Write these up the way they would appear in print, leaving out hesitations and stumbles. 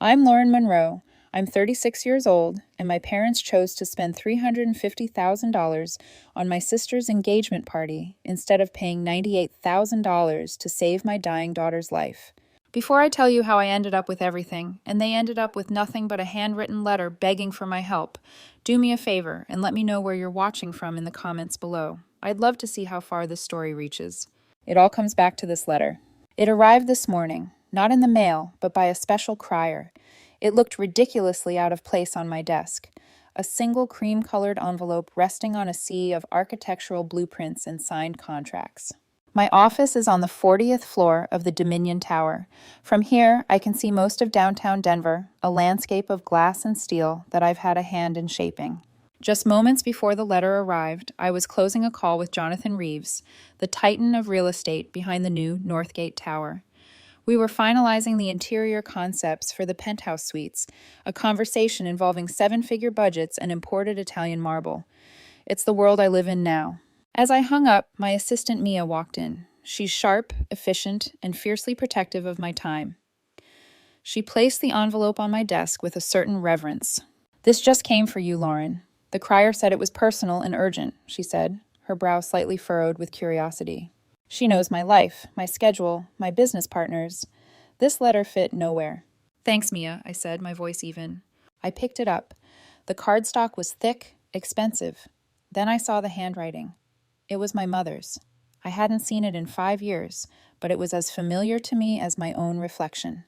I'm Lauren Monroe. I'm 36 years old, and my parents chose to spend $350,000 on my sister's engagement party instead of paying $98,000 to save my dying daughter's life. Before I tell you how I ended up with everything, and they ended up with nothing but a handwritten letter begging for my help, do me a favor and let me know where you're watching from in the comments below. I'd love to see how far this story reaches. It all comes back to this letter. It arrived this morning, not in the mail, but by a special crier. It looked ridiculously out of place on my desk. A single cream-colored envelope resting on a sea of architectural blueprints and signed contracts. My office is on the 40th floor of the Dominion Tower. From here, I can see most of downtown Denver, a landscape of glass and steel that I've had a hand in shaping. Just moments before the letter arrived, I was closing a call with Jonathan Reeves, the titan of real estate behind the new Northgate Tower. We were finalizing the interior concepts for the penthouse suites, a conversation involving seven-figure budgets and imported Italian marble. It's the world I live in now. As I hung up, my assistant Mia walked in. She's sharp, efficient, and fiercely protective of my time. She placed the envelope on my desk with a certain reverence. "This just came for you, Lauren. The crier said it was personal and urgent," she said, her brow slightly furrowed with curiosity. She knows my life, my schedule, my business partners. This letter fit nowhere. "Thanks, Mia," I said, my voice even. I picked it up. The cardstock was thick, expensive. Then I saw the handwriting. It was my mother's. I hadn't seen it in 5 years, but it was as familiar to me as my own reflection.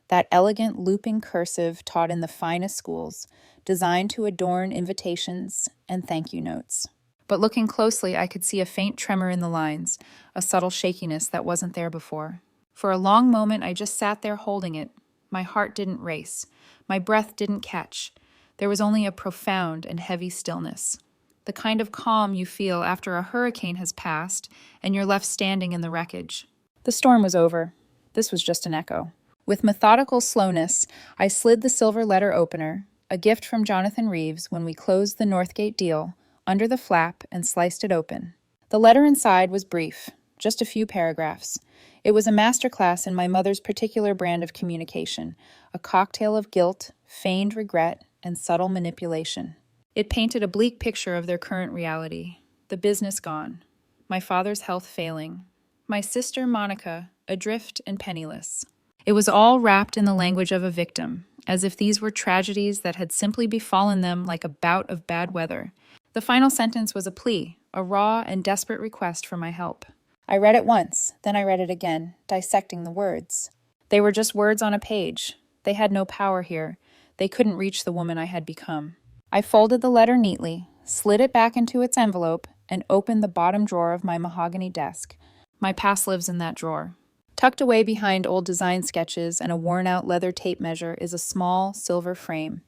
That elegant looping cursive taught in the finest schools, designed to adorn invitations and thank you notes. But looking closely, I could see a faint tremor in the lines, a subtle shakiness that wasn't there before. For a long moment, I just sat there holding it. My heart didn't race. My breath didn't catch. There was only a profound and heavy stillness. The kind of calm you feel after a hurricane has passed and you're left standing in the wreckage. The storm was over. This was just an echo. With methodical slowness, I slid the silver letter opener, a gift from Jonathan Reeves when we closed the Northgate deal, under the flap and sliced it open. The letter inside was brief, just a few paragraphs. It was a masterclass in my mother's particular brand of communication, a cocktail of guilt, feigned regret, and subtle manipulation. It painted a bleak picture of their current reality, the business gone, my father's health failing, my sister Monica adrift and penniless. It was all wrapped in the language of a victim, as if these were tragedies that had simply befallen them like a bout of bad weather. The final sentence was a plea, a raw and desperate request for my help. I read it once, then I read it again, dissecting the words. They were just words on a page. They had no power here. They couldn't reach the woman I had become. I folded the letter neatly, slid it back into its envelope, and opened the bottom drawer of my mahogany desk. My past lives in that drawer. Tucked away behind old design sketches and a worn-out leather tape measure is a small silver frame.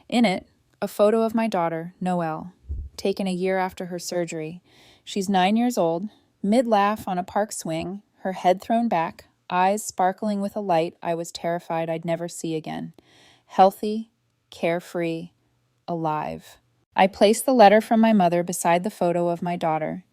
In it, a photo of my daughter, Noel, taken a year after her surgery. She's 9 years old, mid-laugh on a park swing, her head thrown back, eyes sparkling with a light I was terrified I'd never see again. Healthy, carefree, alive. I placed the letter from my mother beside the photo of my daughter,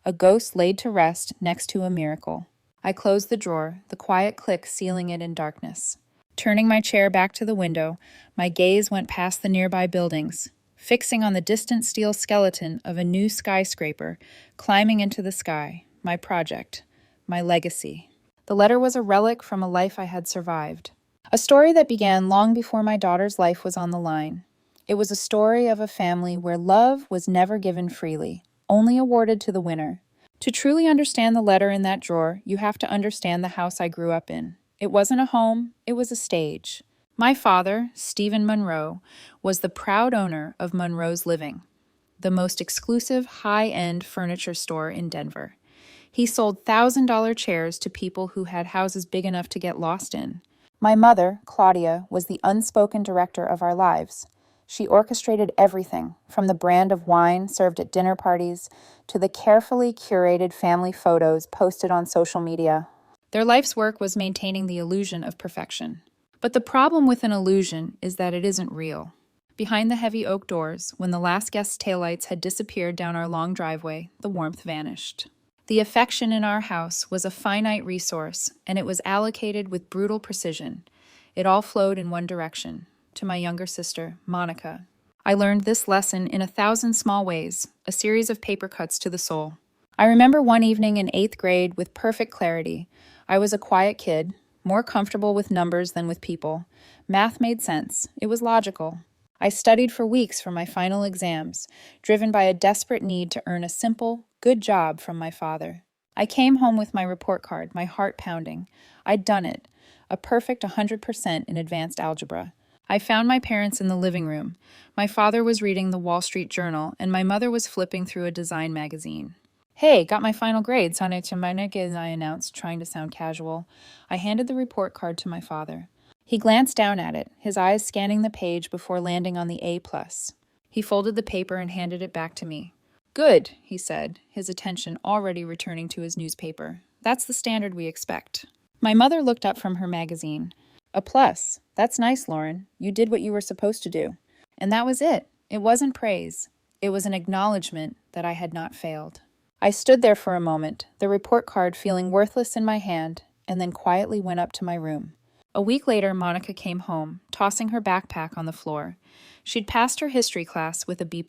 a ghost laid to rest next to a miracle. I closed the drawer, the quiet click sealing it in darkness. Turning my chair back to the window, my gaze went past the nearby buildings, fixing on the distant steel skeleton of a new skyscraper climbing into the sky, my project, my legacy. The letter was a relic from a life I had survived. A story that began long before my daughter's life was on the line. It was a story of a family where love was never given freely, only awarded to the winner. To truly understand the letter in that drawer, you have to understand the house I grew up in. It wasn't a home, it was a stage. My father, Stephen Monroe, was the proud owner of Monroe's Living, the most exclusive high-end furniture store in Denver. He sold $1,000 chairs to people who had houses big enough to get lost in. My mother, Claudia, was the unspoken director of our lives. She orchestrated everything, from the brand of wine served at dinner parties to the carefully curated family photos posted on social media. Their life's work was maintaining the illusion of perfection. But the problem with an illusion is that it isn't real. Behind the heavy oak doors, when the last guest's taillights had disappeared down our long driveway, the warmth vanished. The affection in our house was a finite resource, and it was allocated with brutal precision. It all flowed in one direction, to my younger sister, Monica. I learned this lesson in 1,000 small ways, a series of paper cuts to the soul. I remember one evening in 8th grade with perfect clarity. I was a quiet kid, more comfortable with numbers than with people. Math made sense. It was logical. I studied for weeks for my final exams, driven by a desperate need to earn a simple, good job from my father. I came home with my report card, my heart pounding. I'd done it, a perfect 100% in advanced algebra. I found my parents in the living room. My father was reading the Wall Street Journal, and my mother was flipping through a design magazine. "Hey, got my final grades, I announced, trying to sound casual. I handed the report card to my father. He glanced down at it, his eyes scanning the page before landing on the A+. He folded the paper and handed it back to me. "Good," he said, his attention already returning to his newspaper. "That's the standard we expect." My mother looked up from her magazine. "A plus. That's nice, Lauren. You did what you were supposed to do." And that was it. It wasn't praise. It was an acknowledgement that I had not failed. I stood there for a moment, the report card feeling worthless in my hand, and then quietly went up to my room. A week later, Monica came home, tossing her backpack on the floor. She'd passed her history class with a B+.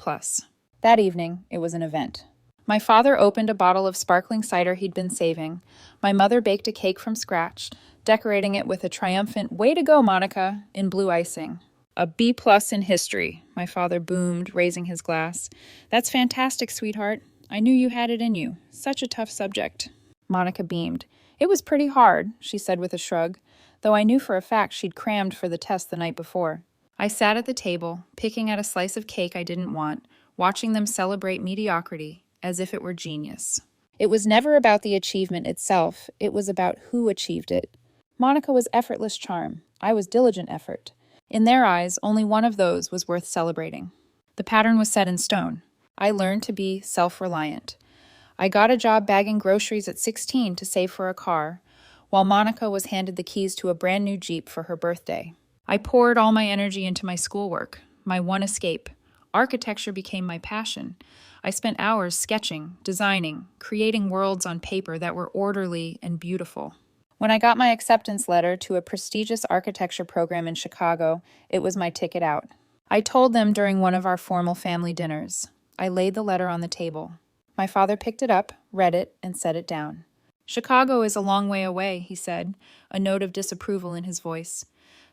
That evening, it was an event. My father opened a bottle of sparkling cider he'd been saving. My mother baked a cake from scratch, decorating it with a triumphant "Way to go, Monica" in blue icing. "A B+ in history," my father boomed, raising his glass. "That's fantastic, sweetheart. I knew you had it in you. Such a tough subject." Monica beamed. "It was pretty hard," she said with a shrug, though I knew for a fact she'd crammed for the test the night before. I sat at the table, picking at a slice of cake I didn't want, watching them celebrate mediocrity as if it were genius. It was never about the achievement itself, it was about who achieved it. Monica was effortless charm. I was diligent effort. In their eyes, only one of those was worth celebrating. The pattern was set in stone. I learned to be self-reliant. I got a job bagging groceries at 16 to save for a car, while Monica was handed the keys to a brand new Jeep for her birthday. I poured all my energy into my schoolwork, my one escape. Architecture became my passion. I spent hours sketching, designing, creating worlds on paper that were orderly and beautiful. When I got my acceptance letter to a prestigious architecture program in Chicago, it was my ticket out. I told them during one of our formal family dinners. I laid the letter on the table. My father picked it up, read it, and set it down. "Chicago is a long way away," he said, a note of disapproval in his voice.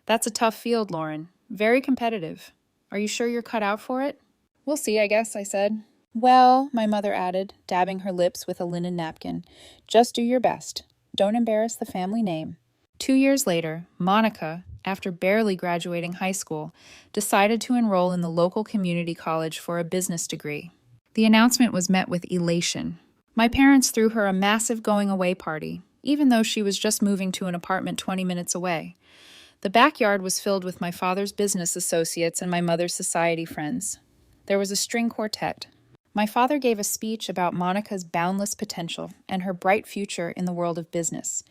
"That's a tough field, Lauren. Very competitive. Are you sure you're cut out for it?" "We'll see, I guess," I said. "Well," my mother added, dabbing her lips with a linen napkin, "just do your best. Don't embarrass the family name." 2 years later, Monica, after barely graduating high school, decided to enroll in the local community college for a business degree. The announcement was met with elation. My parents threw her a massive going-away party, even though she was just moving to an apartment 20 minutes away. The backyard was filled with my father's business associates and my mother's society friends. There was a string quartet. My father gave a speech about Monica's boundless potential and her bright future in the world of business.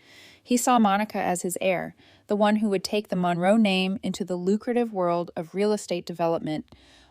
He saw Monica as his heir, the one who would take the Monroe name into the lucrative world of real estate development,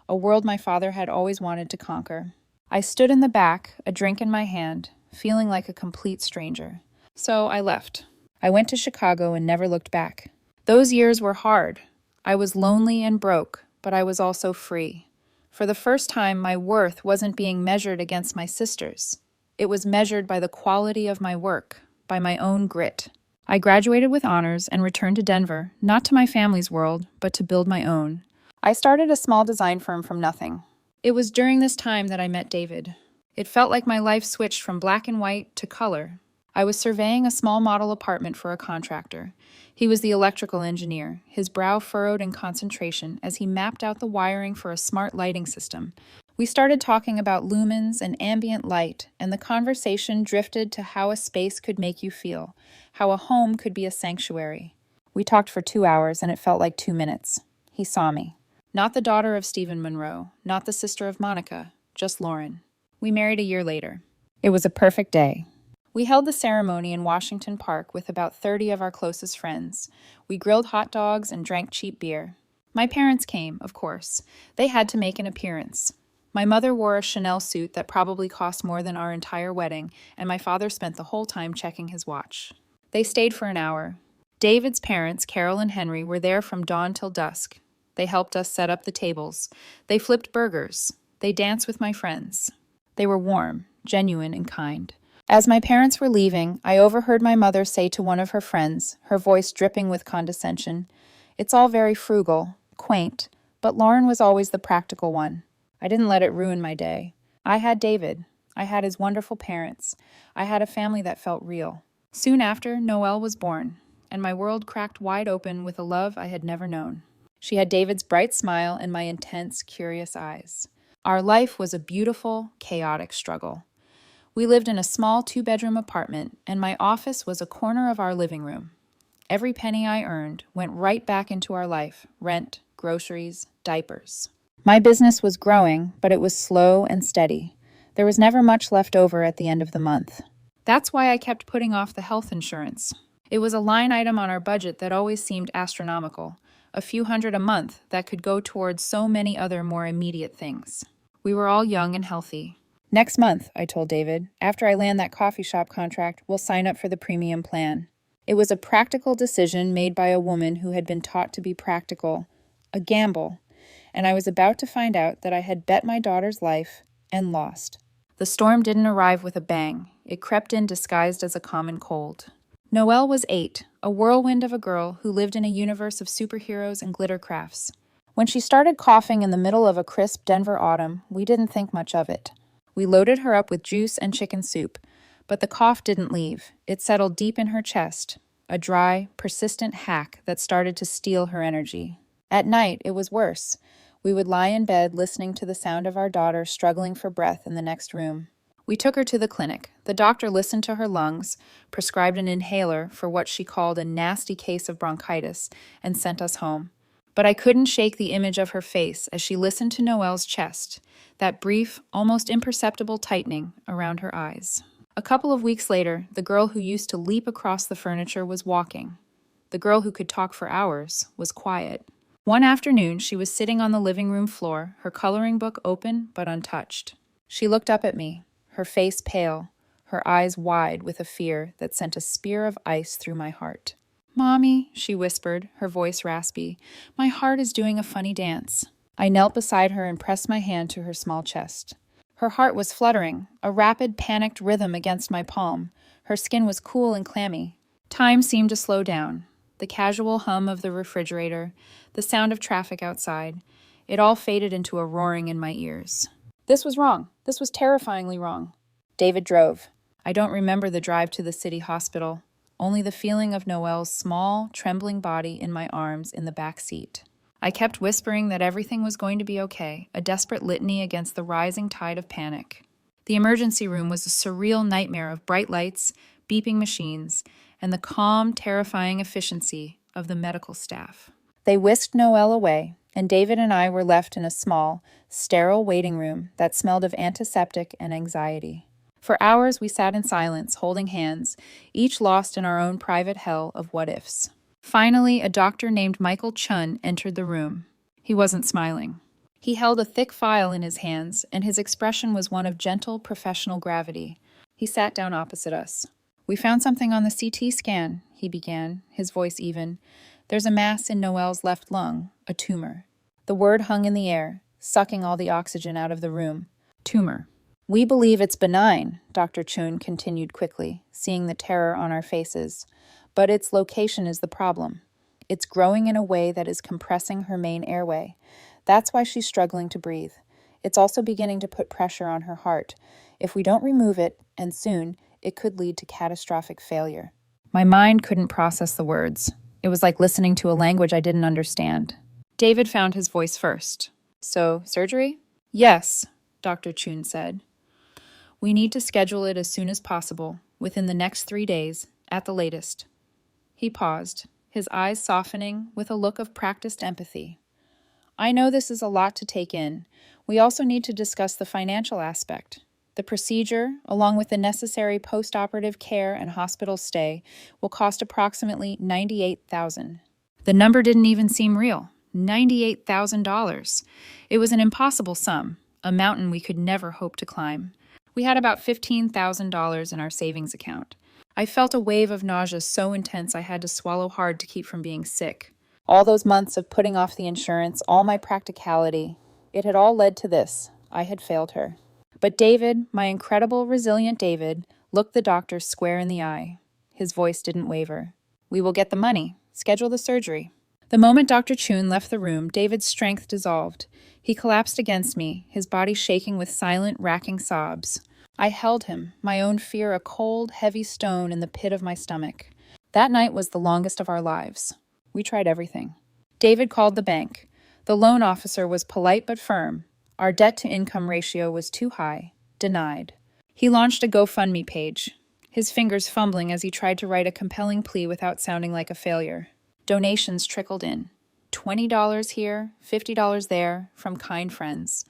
a world my father had always wanted to conquer. I stood in the back, a drink in my hand, feeling like a complete stranger. So I left. I went to Chicago and never looked back. Those years were hard. I was lonely and broke, but I was also free. For the first time, my worth wasn't being measured against my sister's. It was measured by the quality of my work, by my own grit. I graduated with honors and returned to Denver, not to my family's world, but to build my own. I started a small design firm from nothing. It was during this time that I met David. It felt like my life switched from black and white to color. I was surveying a small model apartment for a contractor. He was the electrical engineer, his brow furrowed in concentration as he mapped out the wiring for a smart lighting system. We started talking about lumens and ambient light, and the conversation drifted to how a space could make you feel, how a home could be a sanctuary. We talked for 2 hours, and it felt like 2 minutes. He saw me. Not the daughter of Stephen Monroe, not the sister of Monica, just Lauren. We married a year later. It was a perfect day. We held the ceremony in Washington Park with about 30 of our closest friends. We grilled hot dogs and drank cheap beer. My parents came, of course. They had to make an appearance. My mother wore a Chanel suit that probably cost more than our entire wedding, and my father spent the whole time checking his watch. They stayed for an hour. David's parents, Carol and Henry, were there from dawn till dusk. They helped us set up the tables. They flipped burgers. They danced with my friends. They were warm, genuine, and kind. As my parents were leaving, I overheard my mother say to one of her friends, her voice dripping with condescension, "It's all very frugal, quaint, but Lauren was always the practical one." I didn't let it ruin my day. I had David. I had his wonderful parents. I had a family that felt real. Soon after, Noel was born, and my world cracked wide open with a love I had never known. She had David's bright smile and my intense, curious eyes. Our life was a beautiful, chaotic struggle. We lived in a small 2-bedroom apartment, and my office was a corner of our living room. Every penny I earned went right back into our life: rent, groceries, diapers. My business was growing, but it was slow and steady. There was never much left over at the end of the month. That's why I kept putting off the health insurance. It was a line item on our budget that always seemed astronomical, a few hundred a month that could go towards so many other more immediate things. We were all young and healthy. "Next month," I told David, "after I land that coffee shop contract, we'll sign up for the premium plan." It was a practical decision made by a woman who had been taught to be practical, a gamble, and I was about to find out that I had bet my daughter's life and lost. The storm didn't arrive with a bang. It crept in disguised as a common cold. Noelle was 8, a whirlwind of a girl who lived in a universe of superheroes and glitter crafts. When she started coughing in the middle of a crisp Denver autumn, we didn't think much of it. We loaded her up with juice and chicken soup, but the cough didn't leave. It settled deep in her chest, a dry, persistent hack that started to steal her energy. At night, it was worse. We would lie in bed listening to the sound of our daughter struggling for breath in the next room. We took her to the clinic. The doctor listened to her lungs, prescribed an inhaler for what she called a nasty case of bronchitis, and sent us home. But I couldn't shake the image of her face as she listened to Noelle's chest, that brief, almost imperceptible tightening around her eyes. A couple of weeks later, the girl who used to leap across the furniture was walking. The girl who could talk for hours was quiet. One afternoon, she was sitting on the living room floor, her coloring book open but untouched. She looked up at me, her face pale, her eyes wide with a fear that sent a spear of ice through my heart. "Mommy," she whispered, her voice raspy, "my heart is doing a funny dance." I knelt beside her and pressed my hand to her small chest. Her heart was fluttering, a rapid, panicked rhythm against my palm. Her skin was cool and clammy. Time seemed to slow down. The casual hum of the refrigerator, the sound of traffic outside, it all faded into a roaring in my ears. This was wrong. This was terrifyingly wrong. David drove. I don't remember the drive to the city hospital, only the feeling of Noelle's small, trembling body in my arms in the back seat. I kept whispering that everything was going to be okay, a desperate litany against the rising tide of panic. The emergency room was a surreal nightmare of bright lights, beeping machines, and the calm, terrifying efficiency of the medical staff. They whisked Noelle away, and David and I were left in a small, sterile waiting room that smelled of antiseptic and anxiety. For hours we sat in silence, holding hands, each lost in our own private hell of what-ifs. Finally, a doctor named Michael Chun entered the room. He wasn't smiling. He held a thick file in his hands, and his expression was one of gentle, professional gravity. He sat down opposite us. "We found something on the CT scan," he began, his voice even. "There's a mass in Noelle's left lung, a tumor." The word hung in the air, sucking all the oxygen out of the room. Tumor. "We believe it's benign," Dr. Chun continued quickly, seeing the terror on our faces. "But its location is the problem. It's growing in a way that is compressing her main airway. That's why she's struggling to breathe. It's also beginning to put pressure on her heart. If we don't remove it, and soon, it could lead to catastrophic failure." My mind couldn't process the words. It was like listening to a language I didn't understand. David found his voice first. "So, surgery?" "Yes," Dr. Chun said. "We need to schedule it as soon as possible, within the next 3 days, at the latest." He paused, his eyes softening with a look of practiced empathy. "I know this is a lot to take in. We also need to discuss the financial aspect. The procedure, along with the necessary post-operative care and hospital stay, will cost approximately $98,000. The number didn't even seem real. $98,000. It was an impossible sum, a mountain we could never hope to climb. We had about $15,000 in our savings account. I felt a wave of nausea so intense I had to swallow hard to keep from being sick. All those months of putting off the insurance, all my practicality, it had all led to this. I had failed her. But David, my incredible, resilient David, looked the doctor square in the eye. His voice didn't waver. "We will get the money. Schedule the surgery." The moment Dr. Chun left the room, David's strength dissolved. He collapsed against me, his body shaking with silent, racking sobs. I held him, my own fear a cold, heavy stone in the pit of my stomach. That night was the longest of our lives. We tried everything. David called the bank. The loan officer was polite but firm. Our debt-to-income ratio was too high. Denied. He launched a GoFundMe page, his fingers fumbling as he tried to write a compelling plea without sounding like a failure. Donations trickled in. $20 here, $50 there, from kind friends.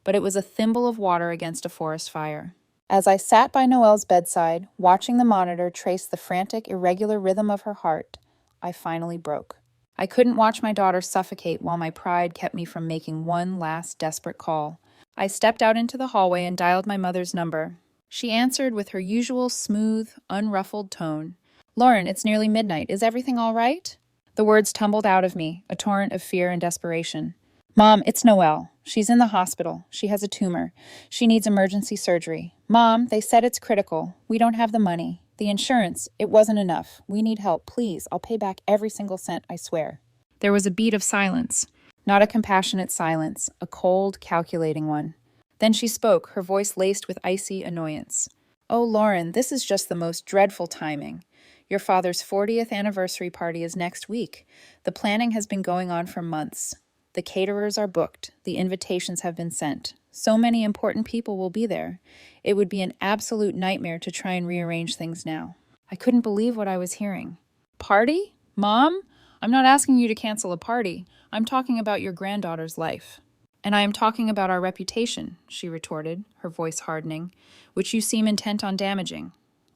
But it was a thimble of water against a forest fire. As I sat by Noel's bedside, watching the monitor trace the frantic, irregular rhythm of her heart, I finally broke. I couldn't watch my daughter suffocate while my pride kept me from making one last desperate call. I stepped out into the hallway and dialed my mother's number. She answered with her usual smooth, unruffled tone. "Lauren, it's nearly midnight. Is everything all right?" The words tumbled out of me, a torrent of fear and desperation. "Mom, it's Noel. She's in the hospital. She has a tumor. She needs emergency surgery. Mom, they said it's critical. We don't have the money. The insurance, it wasn't enough. We need help. Please, I'll pay back every single cent, I swear." There was a beat of silence. Not a compassionate silence, a cold, calculating one. Then she spoke, her voice laced with icy annoyance. "Oh, Lauren, this is just the most dreadful timing. Your father's 40th anniversary party is next week. The planning has been going on for months. The caterers are booked. The invitations have been sent. So many important people will be there. It would be an absolute nightmare to try and rearrange things now." I couldn't believe what I was hearing. "Party? Mom? I'm not asking you to cancel a party. I'm talking about your granddaughter's life." "And I am talking about our reputation," she retorted, her voice hardening, "which you seem intent on damaging.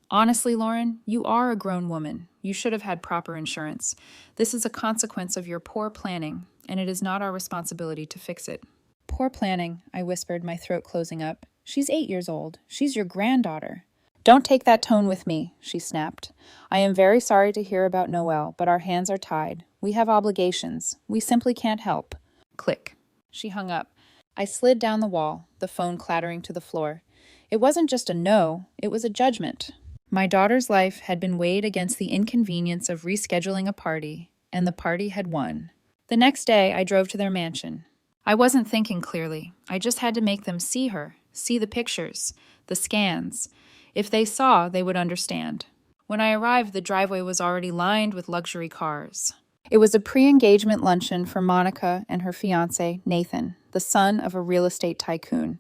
Honestly, Lauren, you are a grown woman. You should have had proper insurance. This is a consequence of your poor planning, and it is not our responsibility to fix it." "Poor planning," I whispered, my throat closing up. "She's 8 years old. She's your granddaughter." "Don't take that tone with me," she snapped. "I am very sorry to hear about Noel, but our hands are tied. We have obligations. We simply can't help." Click. She hung up. I slid down the wall, the phone clattering to the floor. It wasn't just a no, it was a judgment. My daughter's life had been weighed against the inconvenience of rescheduling a party, and the party had won. The next day, I drove to their mansion. I wasn't thinking clearly. I just had to make them see her, see the pictures, the scans. If they saw, they would understand. When I arrived, the driveway was already lined with luxury cars. It was a pre-engagement luncheon for Monica and her fiancé, Nathan, the son of a real estate tycoon.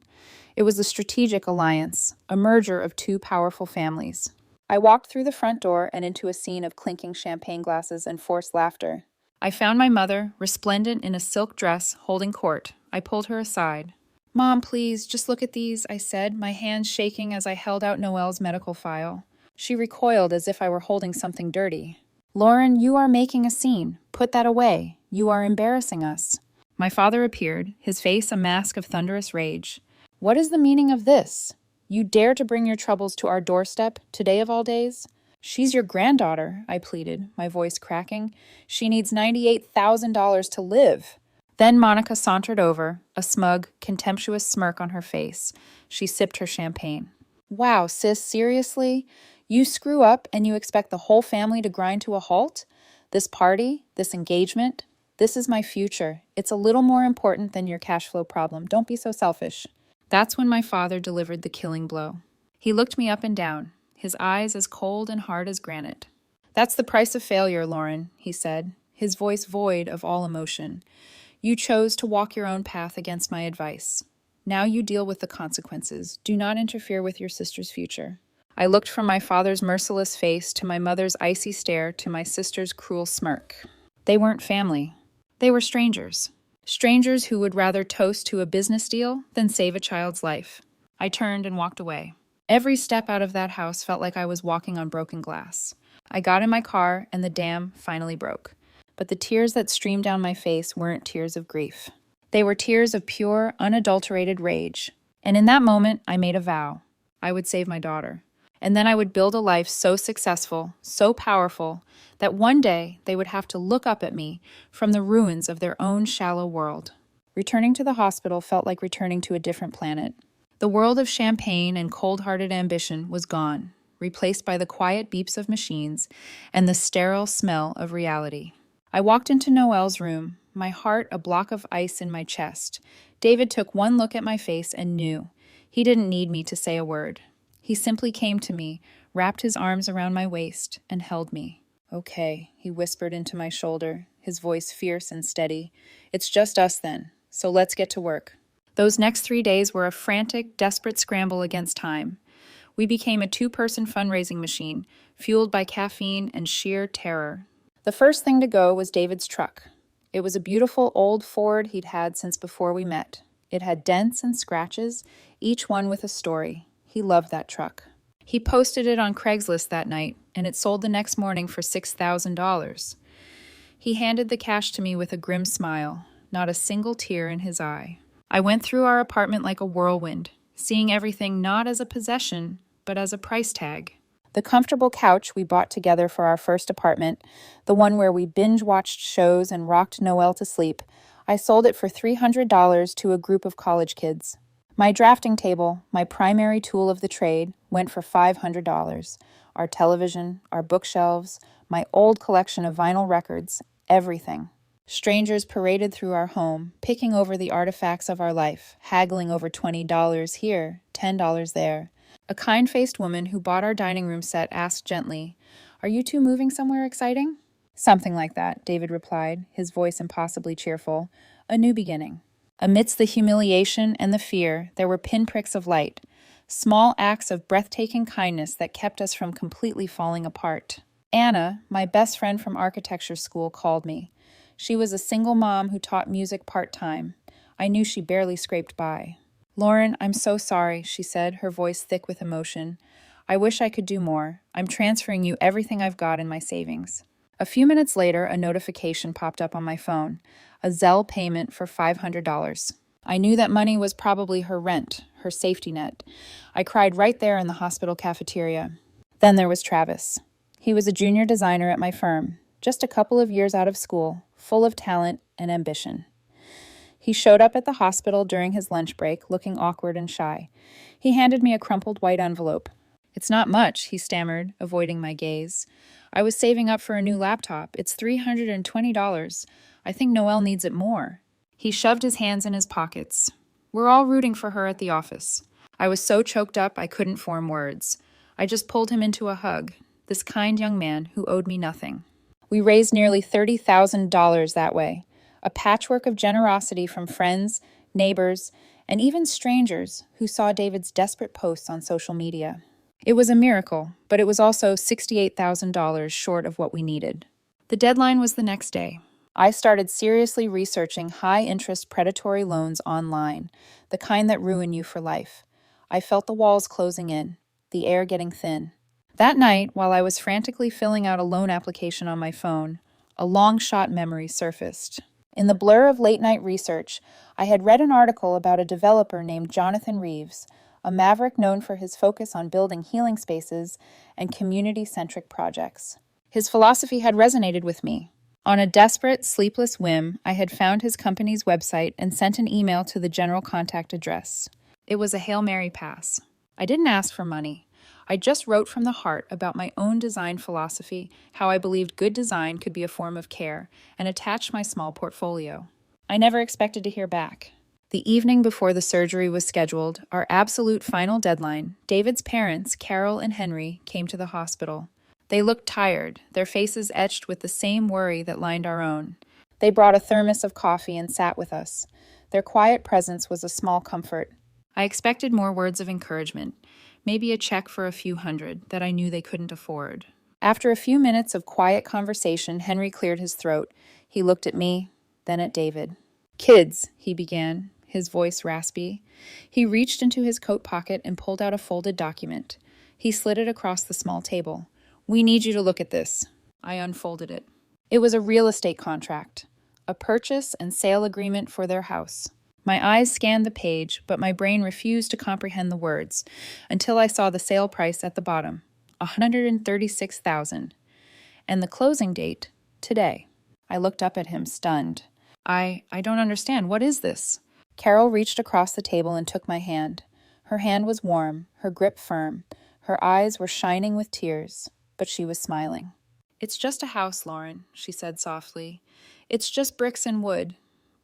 It was a strategic alliance, a merger of two powerful families. I walked through the front door and into a scene of clinking champagne glasses and forced laughter. I found my mother, resplendent in a silk dress, holding court. I pulled her aside. "Mom, please, just look at these," I said, my hands shaking as I held out Noel's medical file. She recoiled as if I were holding something dirty. "Lauren, you are making a scene. Put that away. You are embarrassing us." My father appeared, his face a mask of thunderous rage. "What is the meaning of this? You dare to bring your troubles to our doorstep, today of all days?" "She's your granddaughter," I pleaded, my voice cracking. "She needs $98,000 to live." Then Monica sauntered over, a smug, contemptuous smirk on her face. She sipped her champagne. "Wow, sis, seriously? You screw up and you expect the whole family to grind to a halt? This party, this engagement, this is my future. It's a little more important than your cash flow problem. Don't be so selfish." That's when my father delivered the killing blow. He looked me up and down, his eyes as cold and hard as granite. "That's the price of failure, Lauren," he said, his voice void of all emotion. "You chose to walk your own path against my advice. Now you deal with the consequences. Do not interfere with your sister's future." I looked from my father's merciless face to my mother's icy stare to my sister's cruel smirk. They weren't family. They were strangers. Strangers who would rather toast to a business deal than save a child's life. I turned and walked away. Every step out of that house felt like I was walking on broken glass. I got in my car and the dam finally broke. But the tears that streamed down my face weren't tears of grief. They were tears of pure, unadulterated rage. And in that moment, I made a vow. I would save my daughter. And then I would build a life so successful, so powerful, that one day they would have to look up at me from the ruins of their own shallow world. Returning to the hospital felt like returning to a different planet. The world of champagne and cold-hearted ambition was gone, replaced by the quiet beeps of machines and the sterile smell of reality. I walked into Noel's room, my heart a block of ice in my chest. David took one look at my face and knew. He didn't need me to say a word. He simply came to me, wrapped his arms around my waist, and held me. "Okay," he whispered into my shoulder, his voice fierce and steady. "It's just us then, so let's get to work." Those next 3 days were a frantic, desperate scramble against time. We became a two-person fundraising machine, fueled by caffeine and sheer terror. The first thing to go was David's truck. It was a beautiful old Ford he'd had since before we met. It had dents and scratches, each one with a story. He loved that truck. He posted it on Craigslist that night, and it sold the next morning for $6,000. He handed the cash to me with a grim smile, not a single tear in his eye. I went through our apartment like a whirlwind, seeing everything not as a possession, but as a price tag. The comfortable couch we bought together for our first apartment, the one where we binge-watched shows and rocked Noel to sleep, I sold it for $300 to a group of college kids. My drafting table, my primary tool of the trade, went for $500. Our television, our bookshelves, my old collection of vinyl records, everything. Strangers paraded through our home, picking over the artifacts of our life, haggling over $20 here, $10 there. A kind-faced woman who bought our dining room set asked gently, "Are you two moving somewhere exciting?" "Something like that," David replied, his voice impossibly cheerful. "A new beginning." Amidst the humiliation and the fear, there were pinpricks of light, small acts of breathtaking kindness that kept us from completely falling apart. Anna, my best friend from architecture school, called me. She was a single mom who taught music part-time. I knew she barely scraped by. "Lauren, I'm so sorry," she said, her voice thick with emotion. "I wish I could do more. I'm transferring you everything I've got in my savings." A few minutes later, a notification popped up on my phone, a Zelle payment for $500. I knew that money was probably her rent, her safety net. I cried right there in the hospital cafeteria. Then there was Travis. He was a junior designer at my firm, just a couple of years out of school, full of talent and ambition. He showed up at the hospital during his lunch break, looking awkward and shy. He handed me a crumpled white envelope. "It's not much," he stammered, avoiding my gaze. "I was saving up for a new laptop. It's $320. I think Noel needs it more." He shoved his hands in his pockets. "We're all rooting for her at the office." I was so choked up I couldn't form words. I just pulled him into a hug, this kind young man who owed me nothing. We raised nearly $30,000 that way. A patchwork of generosity from friends, neighbors, and even strangers who saw David's desperate posts on social media. It was a miracle, but it was also $68,000 short of what we needed. The deadline was the next day. I started seriously researching high-interest predatory loans online, the kind that ruin you for life. I felt the walls closing in, the air getting thin. That night, while I was frantically filling out a loan application on my phone, a long-shot memory surfaced. In the blur of late-night research, I had read an article about a developer named Jonathan Reeves, a maverick known for his focus on building healing spaces and community-centric projects. His philosophy had resonated with me. On a desperate, sleepless whim, I had found his company's website and sent an email to the general contact address. It was a Hail Mary pass. I didn't ask for money. I just wrote from the heart about my own design philosophy, how I believed good design could be a form of care, and attached my small portfolio. I never expected to hear back. The evening before the surgery was scheduled, our absolute final deadline, David's parents, Carol and Henry, came to the hospital. They looked tired, their faces etched with the same worry that lined our own. They brought a thermos of coffee and sat with us. Their quiet presence was a small comfort. I expected more words of encouragement. Maybe a check for a few hundred that I knew they couldn't afford. After a few minutes of quiet conversation, Henry cleared his throat. He looked at me, then at David. "Kids," he began, his voice raspy. He reached into his coat pocket and pulled out a folded document. He slid it across the small table. "We need you to look at this." I unfolded it. It was a real estate contract, a purchase and sale agreement for their house. My eyes scanned the page, but my brain refused to comprehend the words until I saw the sale price at the bottom, $136,000, and the closing date, today. I looked up at him, stunned. I don't understand. What is this? Carol reached across the table and took my hand. Her hand was warm, her grip firm. Her eyes were shining with tears, but she was smiling. It's just a house, Lauren, she said softly. It's just bricks and wood.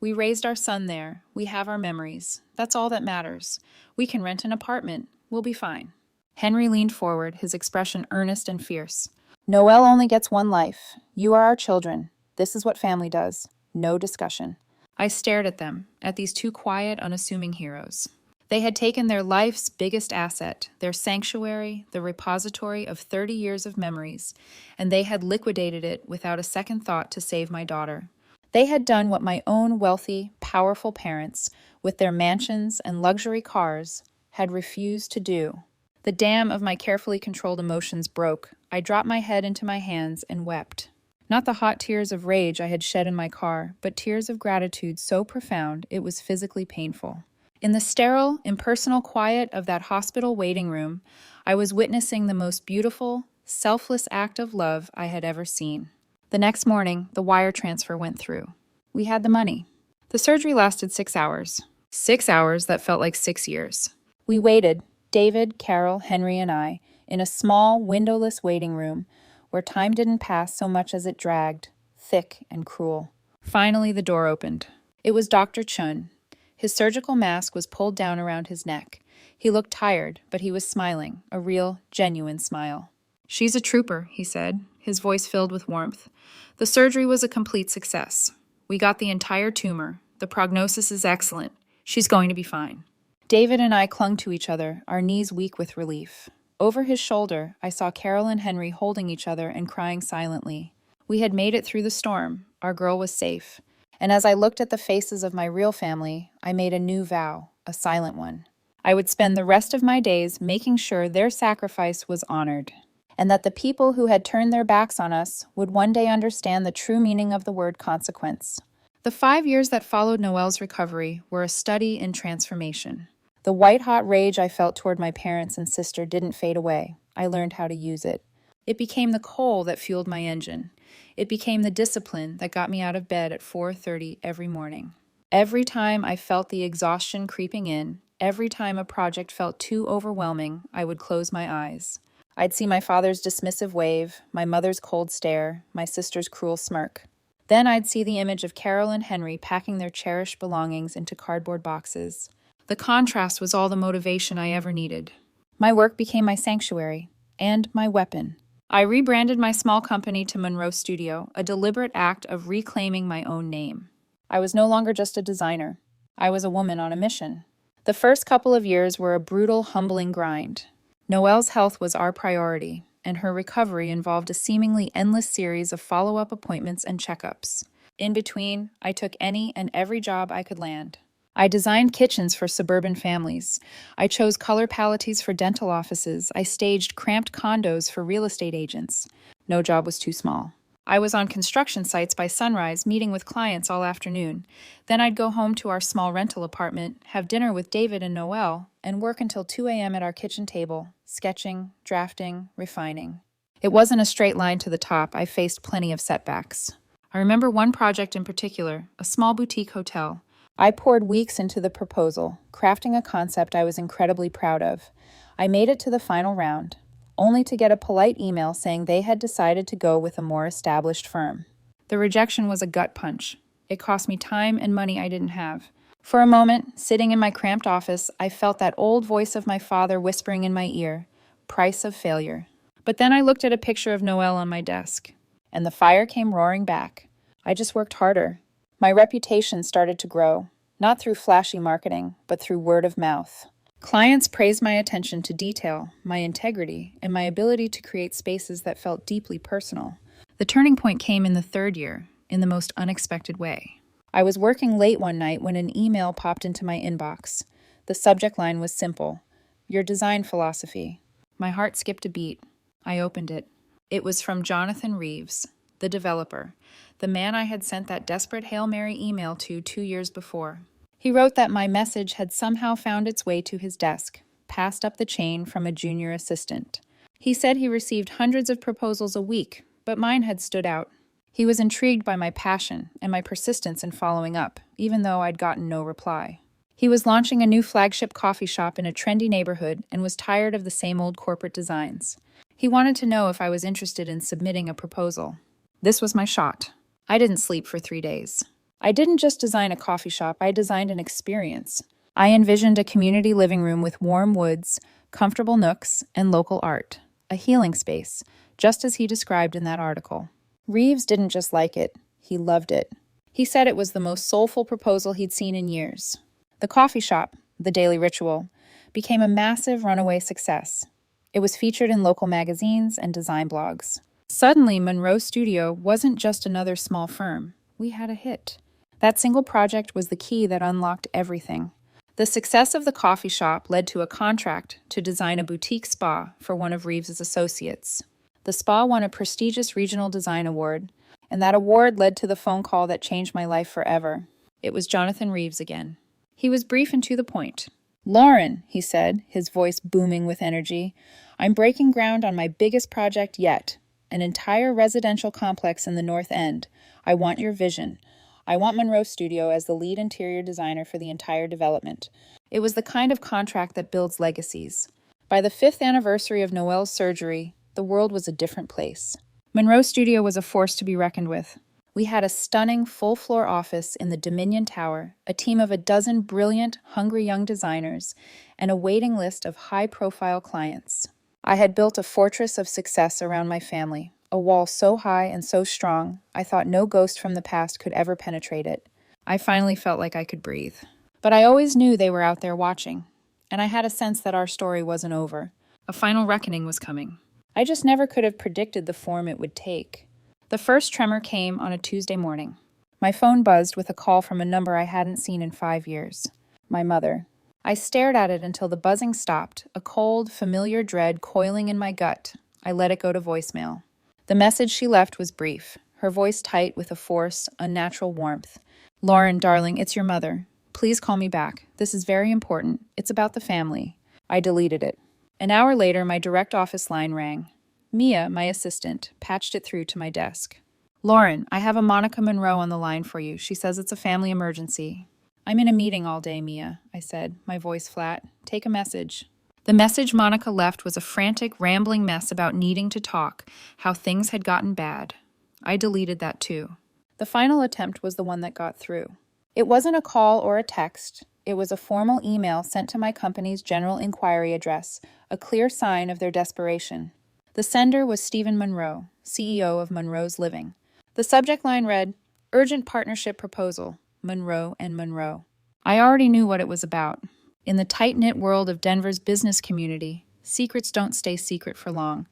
We raised our son there. We have our memories. That's all that matters. We can rent an apartment. We'll be fine. Henry leaned forward, his expression earnest and fierce. Noel only gets one life. You are our children. This is what family does. No discussion. I stared at them, at these two quiet, unassuming heroes. They had taken their life's biggest asset, their sanctuary, the repository of 30 years of memories, and they had liquidated it without a second thought to save my daughter. They had done what my own wealthy, powerful parents, with their mansions and luxury cars, had refused to do. The dam of my carefully controlled emotions broke. I dropped my head into my hands and wept. Not the hot tears of rage I had shed in my car, but tears of gratitude so profound it was physically painful. In the sterile, impersonal quiet of that hospital waiting room, I was witnessing the most beautiful, selfless act of love I had ever seen. The next morning, the wire transfer went through. We had the money. The surgery lasted 6 hours. 6 hours that felt like 6 years. We waited, David, Carol, Henry, and I, in a small, windowless waiting room where time didn't pass so much as it dragged, thick and cruel. Finally, the door opened. It was Dr. Chun. His surgical mask was pulled down around his neck. He looked tired, but he was smiling, a real, genuine smile. She's a trooper, he said, his voice filled with warmth. The surgery was a complete success. We got the entire tumor. The prognosis is excellent. She's going to be fine. David and I clung to each other, our knees weak with relief. Over his shoulder, I saw Carol and Henry holding each other and crying silently. We had made it through the storm. Our girl was safe. And as I looked at the faces of my real family, I made a new vow, a silent one. I would spend the rest of my days making sure their sacrifice was honored, and that the people who had turned their backs on us would one day understand the true meaning of the word consequence. The 5 years that followed Noel's recovery were a study in transformation. The white-hot rage I felt toward my parents and sister didn't fade away. I learned how to use it. It became the coal that fueled my engine. It became the discipline that got me out of bed at 4:30 every morning. Every time I felt the exhaustion creeping in, every time a project felt too overwhelming, I would close my eyes. I'd see my father's dismissive wave, my mother's cold stare, my sister's cruel smirk. Then I'd see the image of Carol and Henry packing their cherished belongings into cardboard boxes. The contrast was all the motivation I ever needed. My work became my sanctuary and my weapon. I rebranded my small company to Monroe Studio, a deliberate act of reclaiming my own name. I was no longer just a designer. I was a woman on a mission. The first couple of years were a brutal, humbling grind. Noelle's health was our priority, and her recovery involved a seemingly endless series of follow-up appointments and checkups. In between, I took any and every job I could land. I designed kitchens for suburban families. I chose color palettes for dental offices. I staged cramped condos for real estate agents. No job was too small. I was on construction sites by sunrise, meeting with clients all afternoon. Then I'd go home to our small rental apartment, have dinner with David and Noel, and work until 2 a.m. at our kitchen table, sketching, drafting, refining. It wasn't a straight line to the top. I faced plenty of setbacks. I remember one project in particular, a small boutique hotel. I poured weeks into the proposal, crafting a concept I was incredibly proud of. I made it to the final round, only to get a polite email saying they had decided to go with a more established firm. The rejection was a gut punch. It cost me time and money I didn't have. For a moment, sitting in my cramped office, I felt that old voice of my father whispering in my ear, price of failure. But then I looked at a picture of Noel on my desk, and the fire came roaring back. I just worked harder. My reputation started to grow, not through flashy marketing, but through word of mouth. Clients praised my attention to detail, my integrity, and my ability to create spaces that felt deeply personal. The turning point came in the 3rd year, in the most unexpected way. I was working late one night when an email popped into my inbox. The subject line was simple, "Your design philosophy." My heart skipped a beat. I opened it. It was from Jonathan Reeves, the developer, the man I had sent that desperate Hail Mary email to 2 years before. He wrote that my message had somehow found its way to his desk, passed up the chain from a junior assistant. He said he received hundreds of proposals a week, but mine had stood out. He was intrigued by my passion and my persistence in following up, even though I'd gotten no reply. He was launching a new flagship coffee shop in a trendy neighborhood and was tired of the same old corporate designs. He wanted to know if I was interested in submitting a proposal. This was my shot. I didn't sleep for 3 days. I didn't just design a coffee shop, I designed an experience. I envisioned a community living room with warm woods, comfortable nooks, and local art. A healing space, just as he described in that article. Reeves didn't just like it, he loved it. He said it was the most soulful proposal he'd seen in years. The coffee shop, the daily ritual, became a massive runaway success. It was featured in local magazines and design blogs. Suddenly, Monroe Studio wasn't just another small firm. We had a hit. That single project was the key that unlocked everything. The success of the coffee shop led to a contract to design a boutique spa for one of Reeves's associates. The spa won a prestigious regional design award, and that award led to the phone call that changed my life forever. It was Jonathan Reeves again. He was brief and to the point. "Lauren," he said, his voice booming with energy, "I'm breaking ground on my biggest project yet, an entire residential complex in the North End. I want your vision. I want Monroe Studio as the lead interior designer for the entire development." It was the kind of contract that builds legacies. By the 5th anniversary of Noel's surgery, the world was a different place. Monroe Studio was a force to be reckoned with. We had a stunning full-floor office in the Dominion Tower, a team of 12 brilliant, hungry young designers, and a waiting list of high-profile clients. I had built a fortress of success around my family, a wall so high and so strong, I thought no ghost from the past could ever penetrate it. I finally felt like I could breathe. But I always knew they were out there watching, and I had a sense that our story wasn't over. A final reckoning was coming. I just never could have predicted the form it would take. The first tremor came on a Tuesday morning. My phone buzzed with a call from a number I hadn't seen in 5 years. My mother. I stared at it until the buzzing stopped, a cold, familiar dread coiling in my gut. I let it go to voicemail. The message she left was brief, her voice tight with a force, unnatural warmth. "Lauren, darling, it's your mother. Please call me back. This is very important. It's about the family." I deleted it. An hour later, my direct office line rang. Mia, my assistant, patched it through to my desk. "Lauren, I have a Monica Monroe on the line for you. She says it's a family emergency." "I'm in a meeting all day, Mia," I said, my voice flat. "Take a message." The message Monica left was a frantic, rambling mess about needing to talk, how things had gotten bad. I deleted that too. The final attempt was the one that got through. It wasn't a call or a text. It was a formal email sent to my company's general inquiry address, a clear sign of their desperation. The sender was Stephen Monroe, CEO of Monroe's Living. The subject line read, "Urgent Partnership Proposal, Monroe and Monroe." I already knew what it was about. In the tight-knit world of Denver's business community, secrets don't stay secret for long.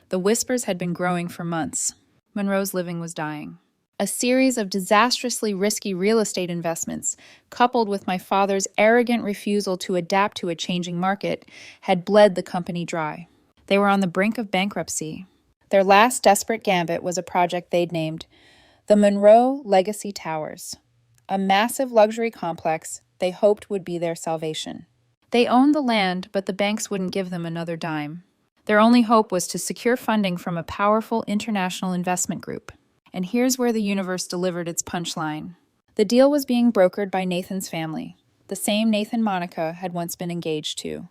The whispers had been growing for months. Monroe's Living was dying. A series of disastrously risky real estate investments, coupled with my father's arrogant refusal to adapt to a changing market, had bled the company dry. They were on the brink of bankruptcy. Their last desperate gambit was a project they'd named the Monroe Legacy Towers, a massive luxury complex they hoped would be their salvation. They owned the land, but the banks wouldn't give them another dime. Their only hope was to secure funding from a powerful international investment group. And here's where the universe delivered its punchline. The deal was being brokered by Nathan's family, the same Nathan Monica had once been engaged to.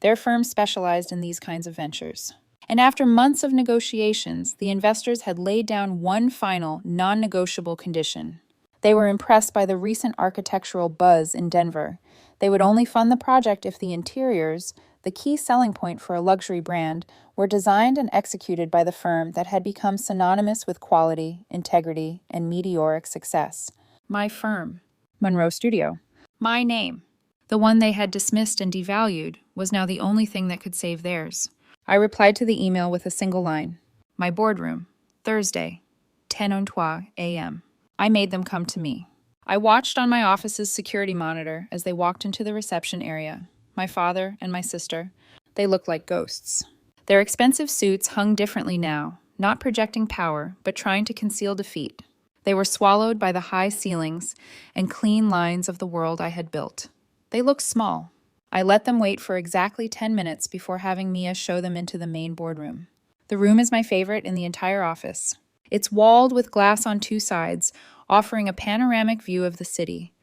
Their firm specialized in these kinds of ventures. And after months of negotiations, the investors had laid down one final, non-negotiable condition. They were impressed by the recent architectural buzz in Denver. They would only fund the project if the interiors, the key selling point for a luxury brand, were designed and executed by the firm that had become synonymous with quality, integrity, and meteoric success. My firm, Monroe Studio. My name, the one they had dismissed and devalued, was now the only thing that could save theirs. I replied to the email with a single line. My boardroom, Thursday, 10:03 a.m. I made them come to me. I watched on my office's security monitor as they walked into the reception area. My father and my sister. They looked like ghosts. Their expensive suits hung differently now, not projecting power, but trying to conceal defeat. They were swallowed by the high ceilings and clean lines of the world I had built. They looked small. I let them wait for exactly 10 minutes before having Mia show them into the main boardroom. The room is my favorite in the entire office. It's walled with glass on two sides, offering a panoramic view of the city.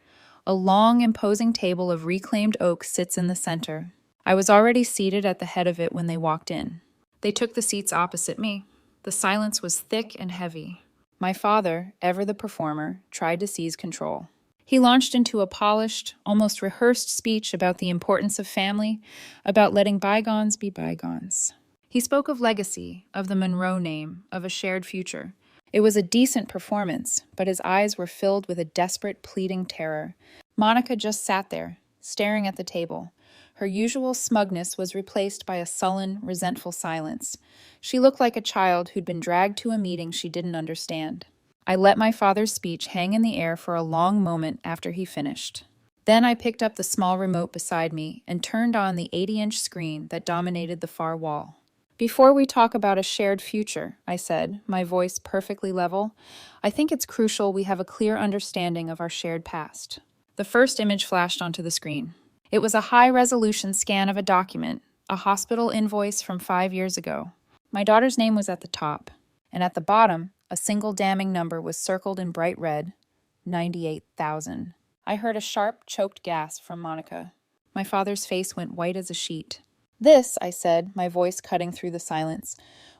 A long, imposing table of reclaimed oak sits in the center. I was already seated at the head of it when they walked in. They took the seats opposite me. The silence was thick and heavy. My father, ever the performer, tried to seize control. He launched into a polished, almost rehearsed speech about the importance of family, about letting bygones be bygones. He spoke of legacy, of the Monroe name, of a shared future. It was a decent performance, but his eyes were filled with a desperate, pleading terror. Monica just sat there, staring at the table. Her usual smugness was replaced by a sullen, resentful silence. She looked like a child who'd been dragged to a meeting she didn't understand. I let my father's speech hang in the air for a long moment after he finished. Then I picked up the small remote beside me and turned on the 80-inch screen that dominated the far wall. "Before we talk about a shared future," I said, my voice perfectly level, "I think it's crucial we have a clear understanding of our shared past." The first image flashed onto the screen. It was a high-resolution scan of a document, a hospital invoice from 5 years ago. My daughter's name was at the top, and at the bottom, a single damning number was circled in bright red, 98,000. I heard a sharp, choked gasp from Monica. My father's face went white as a sheet. "This," I said, my voice cutting through the silence,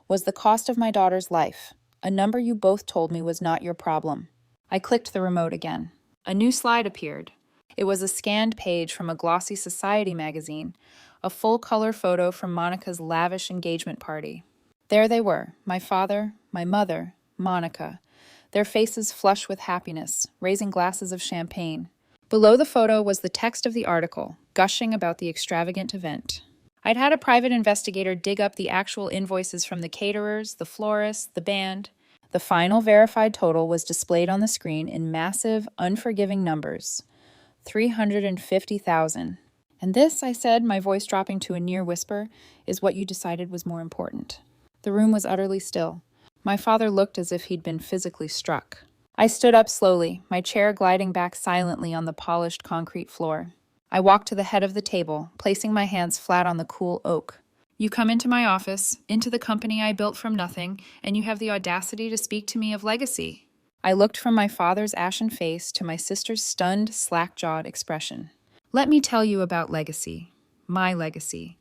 "was the cost of my daughter's life. A number you both told me was not your problem." I clicked the remote again. A new slide appeared. It was a scanned page from a glossy society magazine, a full-color photo from Monica's lavish engagement party. There they were, my father, my mother, Monica, their faces flush with happiness, raising glasses of champagne. Below the photo was the text of the article, gushing about the extravagant event. I'd had a private investigator dig up the actual invoices from the caterers, the florists, the band. The final verified total was displayed on the screen in massive, unforgiving numbers. 350,000. "And this," I said, my voice dropping to a near whisper, "is what you decided was more important." The room was utterly still. My father looked as if he'd been physically struck. I stood up slowly, my chair gliding back silently on the polished concrete floor. I walked to the head of the table, placing my hands flat on the cool oak. "You come into my office, into the company I built from nothing, and you have the audacity to speak to me of legacy." I looked from my father's ashen face to my sister's stunned, slack-jawed expression. "Let me tell you about legacy. My legacy.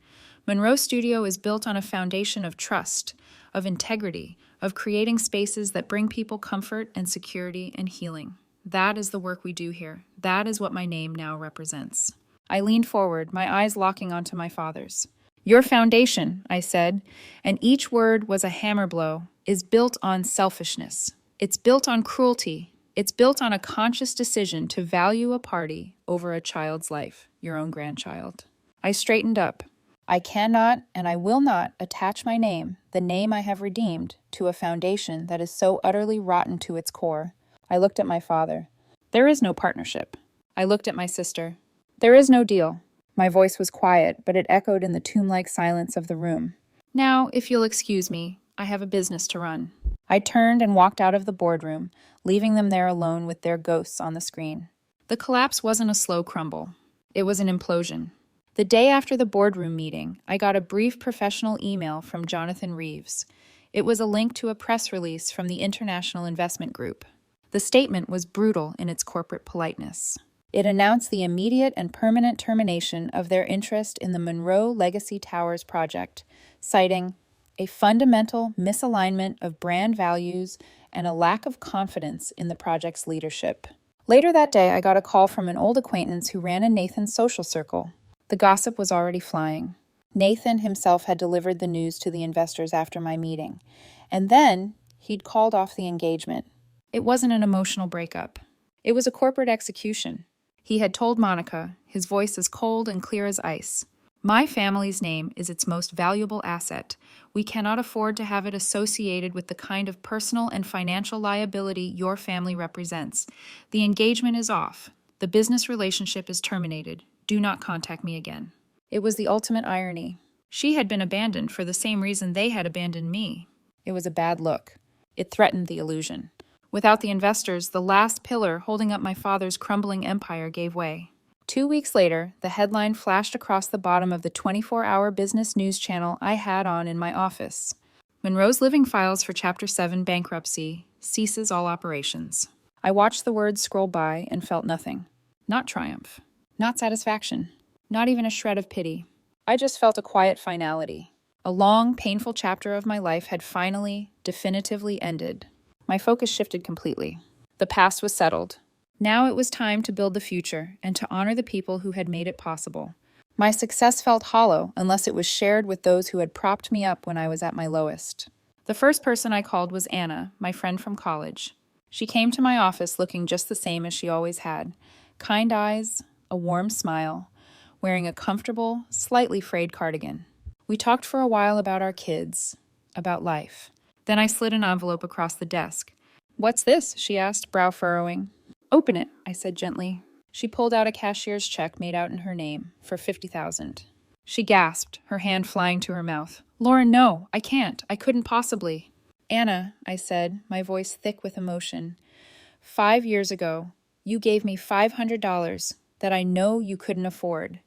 Monroe Studio is built on a foundation of trust, of integrity, of creating spaces that bring people comfort and security and healing. That is the work we do here. That is what my name now represents." I leaned forward, my eyes locking onto my father's. "Your foundation," I said, and each word was a hammer blow, "is built on selfishness. It's built on cruelty. It's built on a conscious decision to value a party over a child's life, your own grandchild." I straightened up. "I cannot and I will not attach my name, the name I have redeemed, to a foundation that is so utterly rotten to its core." I looked at my father. "There is no partnership." I looked at my sister. "There is no deal." My voice was quiet, but it echoed in the tomb-like silence of the room. "Now, if you'll excuse me, I have a business to run." I turned and walked out of the boardroom, leaving them there alone with their ghosts on the screen. The collapse wasn't a slow crumble. It was an implosion. The day after the boardroom meeting, I got a brief professional email from Jonathan Reeves. It was a link to a press release from the International Investment Group. The statement was brutal in its corporate politeness. It announced the immediate and permanent termination of their interest in the Monroe Legacy Towers project, citing a fundamental misalignment of brand values and a lack of confidence in the project's leadership. Later that day, I got a call from an old acquaintance who ran in Nathan's social circle. The gossip was already flying. Nathan himself had delivered the news to the investors after my meeting, and then he'd called off the engagement. It wasn't an emotional breakup. It was a corporate execution. He had told Monica, his voice as cold and clear as ice, "My family's name is its most valuable asset. We cannot afford to have it associated with the kind of personal and financial liability your family represents. The engagement is off. The business relationship is terminated. Do not contact me again." It was the ultimate irony. She had been abandoned for the same reason they had abandoned me. It was a bad look. It threatened the illusion. Without the investors, the last pillar holding up my father's crumbling empire gave way. 2 weeks later, the headline flashed across the bottom of the 24-hour business news channel I had on in my office. Monroe's living files for Chapter 7 bankruptcy ceases all operations. I watched the words scroll by and felt nothing. Not triumph. Not satisfaction. Not even a shred of pity. I just felt a quiet finality. A long, painful chapter of my life had finally, definitively ended. My focus shifted completely. The past was settled. Now it was time to build the future and to honor the people who had made it possible. My success felt hollow unless it was shared with those who had propped me up when I was at my lowest. The first person I called was Anna, my friend from college. She came to my office looking just the same as she always had. Kind eyes, a warm smile, wearing a comfortable, slightly frayed cardigan. We talked for a while about our kids, about life. Then I slid an envelope across the desk. "What's this?" she asked, brow furrowing. "Open it," I said gently. She pulled out a cashier's check made out in her name for $50,000. She gasped, her hand flying to her mouth. "Lauren, no, I can't. I couldn't possibly." "Anna," I said, my voice thick with emotion, 5 years ago, you gave me $500 that I know you couldn't afford.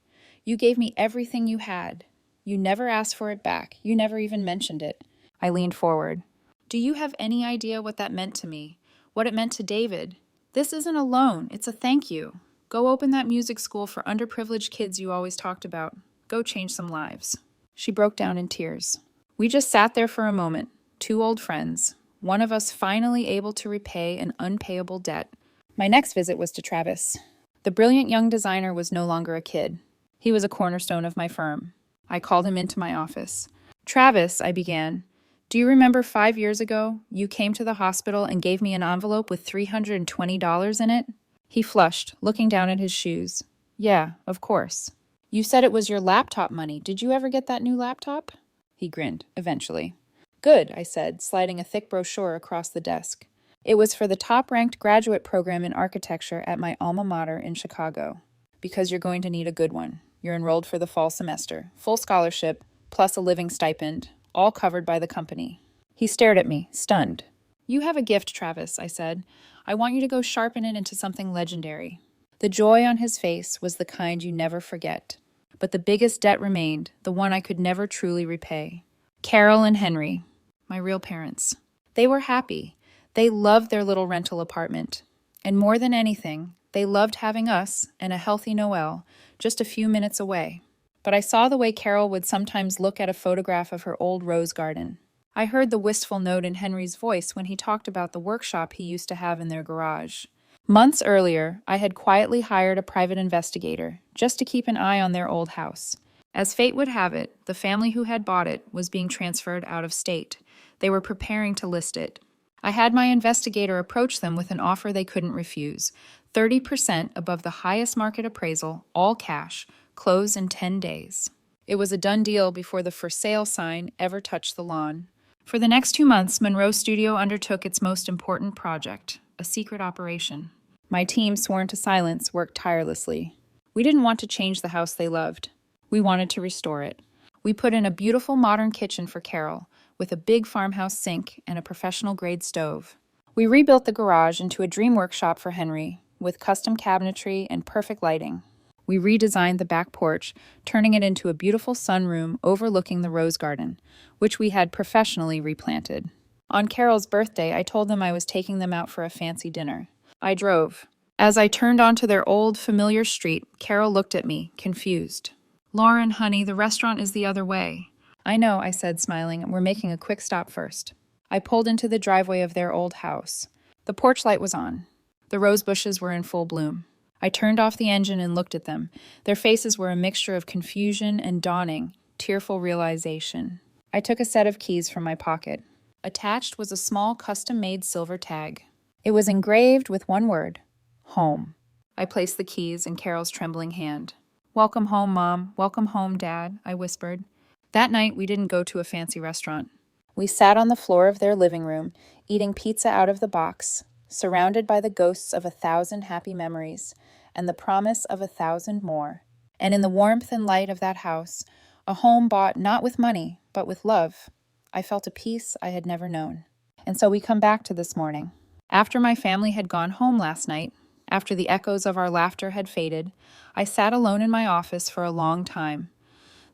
You gave me everything you had. You never asked for it back. You never even mentioned it." I leaned forward. "Do you have any idea what that meant to me? What it meant to David? This isn't a loan. It's a thank you. Go open that music school for underprivileged kids you always talked about. Go change some lives." She broke down in tears. We just sat there for a moment, two old friends, one of us finally able to repay an unpayable debt. My next visit was to Travis. The brilliant young designer was no longer a kid. He was a cornerstone of my firm. I called him into my office. "Travis," I began, "do you remember 5 years ago, you came to the hospital and gave me an envelope with $320 in it?" He flushed, looking down at his shoes. "Yeah, of course. You said it was your laptop money. Did you ever get that new laptop?" He grinned, eventually. "Good," I said, sliding a thick brochure across the desk. It was for the top-ranked graduate program in architecture at my alma mater in Chicago. "Because you're going to need a good one. You're enrolled for the fall semester. Full scholarship, plus a living stipend, all covered by the company." He stared at me, stunned. "You have a gift, Travis," I said. "I want you to go sharpen it into something legendary." The joy on his face was the kind you never forget. But the biggest debt remained, the one I could never truly repay. Carol and Henry, my real parents. They were happy. They loved their little rental apartment. And more than anything, they loved having us and a healthy Noel just a few minutes away. But I saw the way Carol would sometimes look at a photograph of her old rose garden. I heard the wistful note in Henry's voice when he talked about the workshop he used to have in their garage. Months earlier, I had quietly hired a private investigator, just to keep an eye on their old house. As fate would have it, the family who had bought it was being transferred out of state. They were preparing to list it. I had my investigator approach them with an offer they couldn't refuse, 30% above the highest market appraisal, all cash, close in 10 days. It was a done deal before the for sale sign ever touched the lawn. For the next 2 months, Monroe Studio undertook its most important project, a secret operation. My team, sworn to silence, worked tirelessly. We didn't want to change the house they loved. We wanted to restore it. We put in a beautiful modern kitchen for Carol, with a big farmhouse sink and a professional-grade stove. We rebuilt the garage into a dream workshop for Henry, with custom cabinetry and perfect lighting. We redesigned the back porch, turning it into a beautiful sunroom overlooking the rose garden, which we had professionally replanted. On Carol's birthday, I told them I was taking them out for a fancy dinner. I drove. As I turned onto their old, familiar street, Carol looked at me, confused. "Lauren, honey, the restaurant is the other way." "I know," I said, smiling. "We're making a quick stop first." I pulled into the driveway of their old house. The porch light was on. The rose bushes were in full bloom. I turned off the engine and looked at them. Their faces were a mixture of confusion and dawning, tearful realization. I took a set of keys from my pocket. Attached was a small custom-made silver tag. It was engraved with one word, home. I placed the keys in Carol's trembling hand. "Welcome home, Mom. Welcome home, Dad," I whispered. That night, we didn't go to a fancy restaurant. We sat on the floor of their living room, eating pizza out of the box, surrounded by the ghosts of 1,000 happy memories and the promise of 1,000 more. And in the warmth and light of that house, a home bought not with money, but with love, I felt a peace I had never known. And so we come back to this morning. After my family had gone home last night, after the echoes of our laughter had faded, I sat alone in my office for a long time.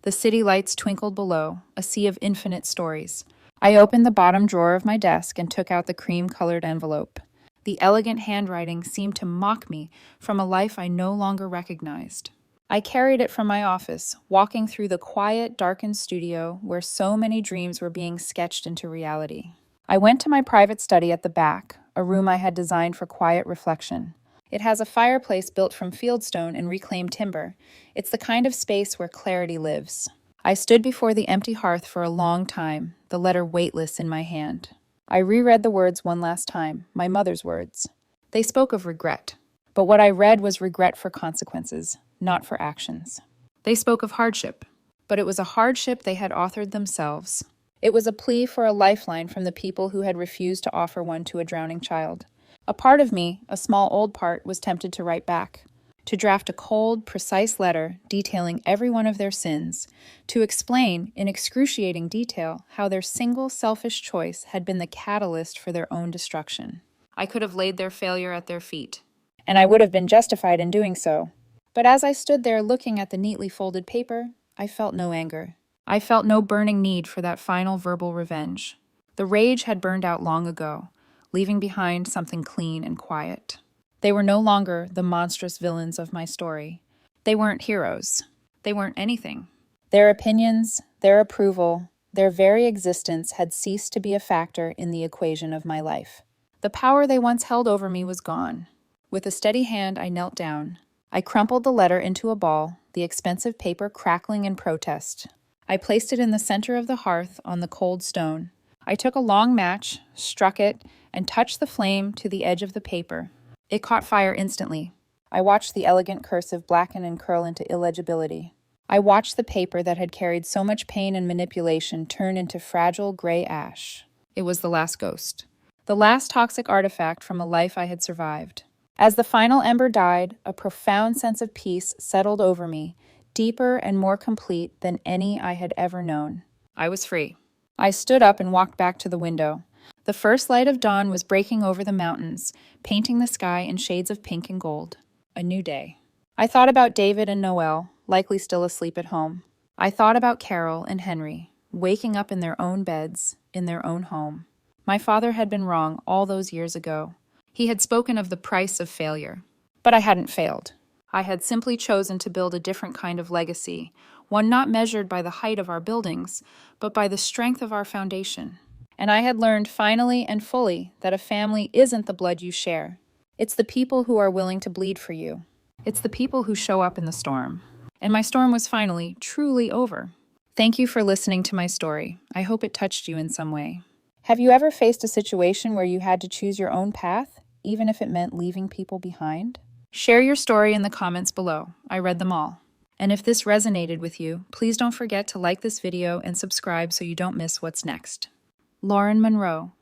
The city lights twinkled below, a sea of infinite stories. I opened the bottom drawer of my desk and took out the cream-colored envelope. The elegant handwriting seemed to mock me from a life I no longer recognized. I carried it from my office, walking through the quiet, darkened studio where so many dreams were being sketched into reality. I went to my private study at the back, a room I had designed for quiet reflection. It has a fireplace built from fieldstone and reclaimed timber. It's the kind of space where clarity lives. I stood before the empty hearth for a long time, the letter weightless in my hand. I reread the words one last time, my mother's words. They spoke of regret, but what I read was regret for consequences, not for actions. They spoke of hardship, but it was a hardship they had authored themselves. It was a plea for a lifeline from the people who had refused to offer one to a drowning child. A part of me, a small old part, was tempted to write back, to draft a cold, precise letter detailing every one of their sins, to explain in excruciating detail how their single selfish choice had been the catalyst for their own destruction. I could have laid their failure at their feet, and I would have been justified in doing so. But as I stood there looking at the neatly folded paper, I felt no anger. I felt no burning need for that final verbal revenge. The rage had burned out long ago, leaving behind something clean and quiet. They were no longer the monstrous villains of my story. They weren't heroes. They weren't anything. Their opinions, their approval, their very existence had ceased to be a factor in the equation of my life. The power they once held over me was gone. With a steady hand, I knelt down. I crumpled the letter into a ball, the expensive paper crackling in protest. I placed it in the center of the hearth on the cold stone. I took a long match, struck it, and touched the flame to the edge of the paper. It caught fire instantly. I watched the elegant cursive blacken and curl into illegibility. I watched the paper that had carried so much pain and manipulation turn into fragile gray ash. It was the last ghost. The last toxic artifact from a life I had survived. As the final ember died, a profound sense of peace settled over me, deeper and more complete than any I had ever known. I was free. I stood up and walked back to the window. The first light of dawn was breaking over the mountains, painting the sky in shades of pink and gold. A new day. I thought about David and Noel, likely still asleep at home. I thought about Carol and Henry, waking up in their own beds, in their own home. My father had been wrong all those years ago. He had spoken of the price of failure. But I hadn't failed. I had simply chosen to build a different kind of legacy, one not measured by the height of our buildings, but by the strength of our foundation. And I had learned finally and fully that a family isn't the blood you share. It's the people who are willing to bleed for you. It's the people who show up in the storm. And my storm was finally, truly over. Thank you for listening to my story. I hope it touched you in some way. Have you ever faced a situation where you had to choose your own path, even if it meant leaving people behind? Share your story in the comments below. I read them all. And if this resonated with you, please don't forget to like this video and subscribe so you don't miss what's next. Lauren Monroe.